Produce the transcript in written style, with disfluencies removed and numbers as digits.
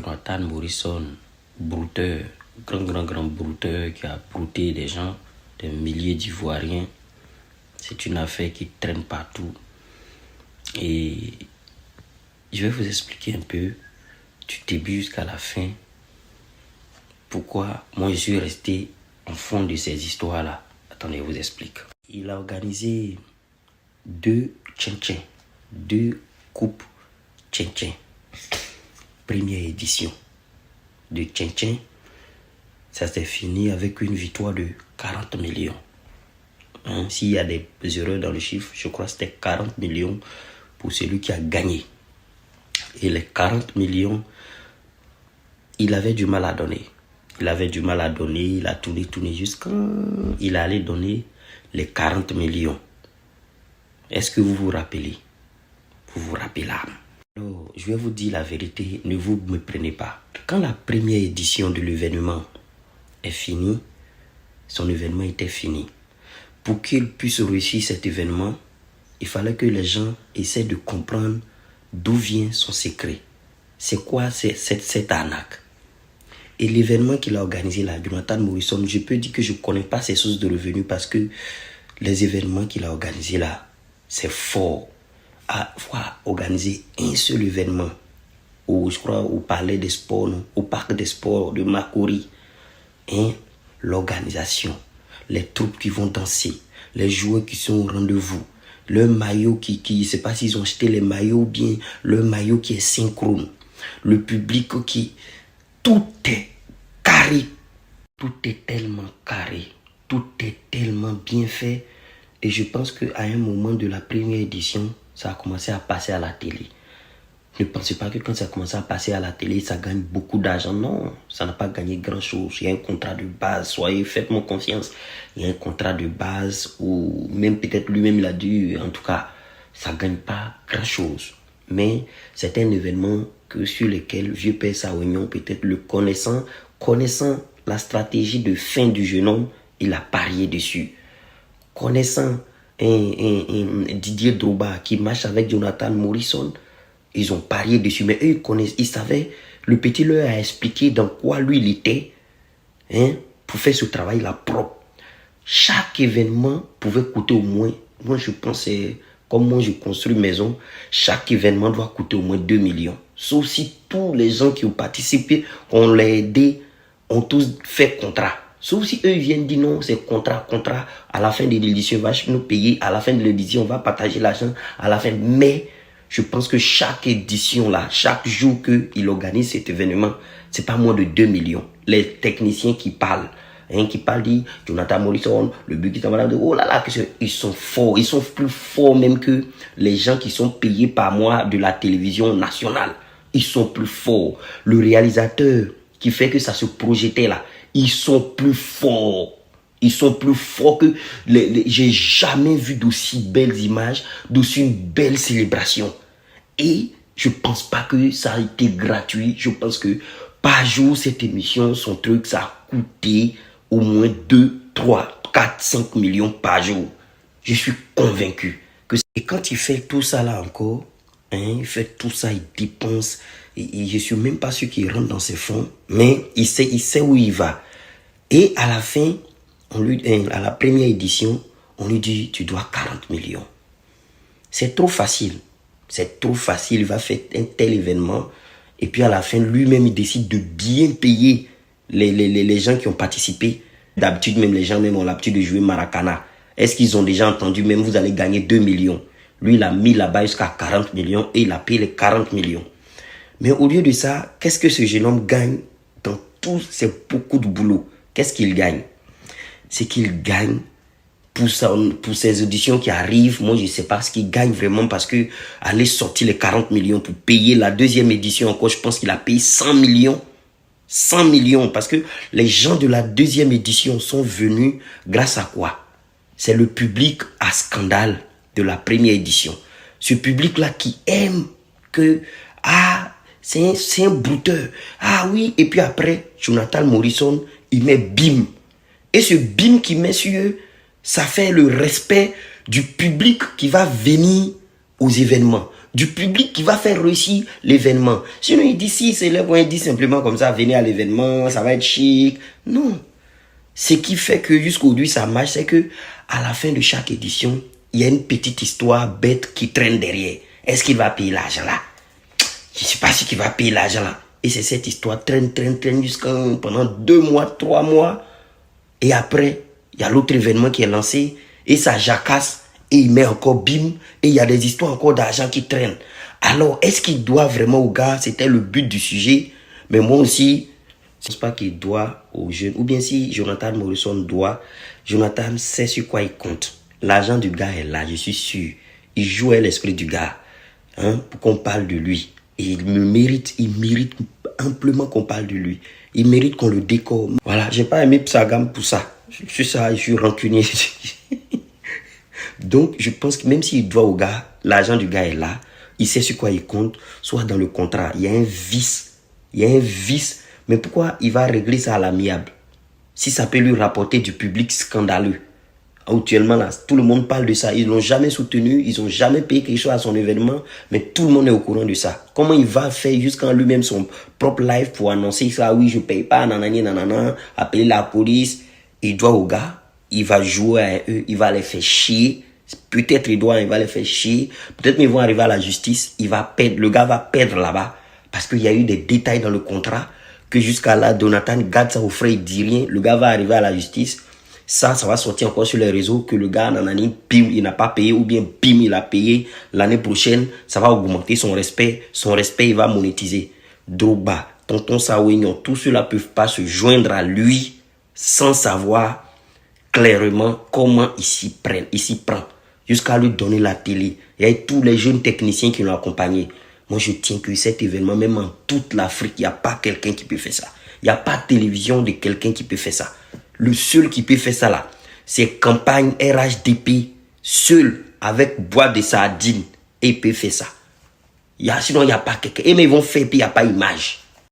Jonathan Morrison, brouteur, grand brouteur qui a brouté des gens, des milliers d'Ivoiriens. C'est une affaire qui traîne partout. Et je vais vous expliquer un peu du début jusqu'à la fin pourquoi moi je suis resté en fond de ces histoires-là. Attendez, je vous explique. Il a organisé 2 tchin-tchin, 2 coupes tchin-tchin. Première édition de tchin-tchin. Ça s'est fini avec une victoire de 40 millions. S'il y a des erreurs dans le chiffre, je crois que c'était 40 millions pour celui qui a gagné. Et les 40 millions, il avait du mal à donner. Il a tourné jusqu'à... Il allait donner les 40 millions. Est-ce que vous vous rappelez? Vous vous rappelez là? Alors, je vais vous dire la vérité, ne vous me prenez pas. Quand la première édition de l'événement est finie, son événement était fini. Pour qu'il puisse réussir cet événement, il fallait que les gens essaient de comprendre d'où vient son secret. C'est quoi cette arnaque? Et l'événement qu'il a organisé là, Jonathan Morrison, je peux dire que je ne connais pas ses sources de revenus parce que les événements qu'il a organisés là, c'est fort. Avoir organisé un seul événement, je crois au Palais des Sports, non? Au Parc des Sports de Makori, l'organisation, les troupes qui vont danser, les joueurs qui sont au rendez-vous, le maillot je ne sais pas s'ils ont acheté les maillots ou bien le maillot qui est synchrone, le public qui... Tout est carré. Tout est tellement carré. Tout est tellement bien fait. Et je pense qu'à un moment de la première édition, ça a commencé à passer à la télé. Ne pensez pas que quand ça a commencé à passer à la télé, ça gagne beaucoup d'argent. Non, ça n'a pas gagné grand-chose. Il y a un contrat de base. Faites-moi confiance. Il y a un contrat de base ou même peut-être lui-même il a dû... En tout cas, ça ne gagne pas grand-chose. Mais c'est un événement sur lequel Vieux Père Saoignon, peut-être le connaissant la stratégie de fin du jeune homme, il a parié dessus. Connaissant Didier Drogba qui marche avec Jonathan Morrison, ils ont parié dessus. Mais eux, ils savaient, le petit leur a expliqué dans quoi lui il était pour faire ce travail-là propre. Chaque événement pouvait coûter au moins, moi je pense, comme moi je construis une maison, chaque événement doit coûter au moins 2 millions. Sauf si tous les gens qui ont participé, on l'a aidé, ont tous fait contrat. Sauf si eux viennent dire non, c'est contrat, à la fin de l'édition, on va nous payer, à la fin de l'édition, on va partager l'argent, à la fin. Mais je pense que chaque édition là, chaque jour qu'il organise cet événement, c'est pas moins de 2 millions. Les techniciens qui parlent, dit Jonathan Morrison, le but qui t'envoie, oh là là, ils sont forts, ils sont plus forts même que les gens qui sont payés par mois de la télévision nationale. Ils sont plus forts. Le réalisateur qui fait que ça se projetait là, ils sont plus forts. Ils sont plus forts que... J'ai jamais vu d'aussi belles images, d'aussi une belle célébration. Et je pense pas que ça a été gratuit. Je pense que par jour, cette émission, son truc, ça a coûté au moins 2, 3, 4, 5 millions par jour. Je suis convaincu que... Et quand il fait tout ça là encore, il fait tout ça, il dépense. Et je suis même pas sûr qu'il rentre dans ses fonds. Mais il sait où il va. Et à la fin, à la première édition, on lui dit, tu dois 40 millions. C'est trop facile. C'est trop facile. Il va faire un tel événement. Et puis à la fin, lui-même, il décide de bien payer les gens qui ont participé. D'habitude, même les gens même ont l'habitude de jouer Maracana. Est-ce qu'ils ont déjà entendu, même vous allez gagner 2 millions. Lui, il a mis là-bas jusqu'à 40 millions et il a payé les 40 millions. Mais au lieu de ça, qu'est-ce que ce jeune homme gagne dans tout? C'est beaucoup de boulot. Qu'est-ce qu'il gagne? C'est qu'il gagne pour ces auditions qui arrivent. Moi, je ne sais pas ce qu'il gagne vraiment parce que aller sortir les 40 millions pour payer la deuxième édition encore, je pense qu'il a payé 100 millions. 100 millions parce que les gens de la deuxième édition sont venus grâce à quoi? C'est le public à scandale de la première édition. Ce public-là qui aime que, c'est un brouteur. Ah oui, et puis après, Jonathan Morrison, il met bim. Et ce bim qu'il met sur eux, ça fait le respect du public qui va venir aux événements. du public qui va faire réussir l'événement. Sinon, il dit, si c'est là, il dit simplement comme ça, venez à l'événement, ça va être chic. Non. Ce qui fait que jusqu'aujourd'hui, ça marche, c'est que à la fin de chaque édition, il y a une petite histoire bête qui traîne derrière. Est-ce qu'il va payer l'argent là? Je ne sais pas si il va payer l'argent là. Et c'est cette histoire traîne jusqu'à pendant 2 mois, 3 mois. Et après, il y a l'autre événement qui est lancé et ça jacasse et il met encore bim et il y a des histoires encore d'argent qui traînent. Alors, est-ce qu'il doit vraiment au gars? C'était le but du sujet. Mais moi aussi, je ne pense pas qu'il doit aux jeunes. Ou bien si Jonathan Morrison doit, Jonathan sait sur quoi il compte. L'argent du gars est là, je suis sûr. Il joue à l'esprit du gars pour qu'on parle de lui. Et il mérite amplement qu'on parle de lui. Il mérite qu'on le décore. Voilà, j'ai pas aimé Psagam pour ça. Je suis rancunier. Donc, je pense que même s'il doit au gars, l'argent du gars est là. Il sait sur quoi il compte, soit dans le contrat. Il y a un vice. Mais pourquoi il va régler ça à l'amiable? Si ça peut lui rapporter du public scandaleux. Actuellement, là, tout le monde parle de ça. Ils l'ont jamais soutenu, ils n'ont jamais payé quelque chose à son événement, mais tout le monde est au courant de ça. Comment il va faire jusqu'en lui-même son propre live pour annoncer ça? Oui, je ne paye pas, nanana, appeler la police. Il doit au gars, il va jouer à eux, il va les faire chier. Peut-être il va les faire chier. Peut-être qu'ils vont arriver à la justice, le gars va perdre là-bas. Parce qu'il y a eu des détails dans le contrat que jusqu'à là, Jonathan garde ça au frais, il ne dit rien. Le gars va arriver à la justice. Ça va sortir encore sur les réseaux que le gars, nanani, bim, il n'a pas payé ou bien bim, il a payé. L'année prochaine, ça va augmenter son respect. Son respect, il va monétiser. Drogba, Tonton Sawignon, tous ceux-là ne peuvent pas se joindre à lui sans savoir clairement comment il s'y prend. Jusqu'à lui donner la télé. Il y a tous les jeunes techniciens qui l'ont accompagné. Moi, je tiens que cet événement, même en toute l'Afrique, il n'y a pas quelqu'un qui peut faire ça. Il n'y a pas de télévision de quelqu'un qui peut faire ça. Le seul qui peut faire ça là, c'est campagne RHDP, seul, avec boîte de sardines, et il peut faire ça. Sinon, il n'y a pas quelqu'un. Et mais ils vont faire, puis il n'y a pas image.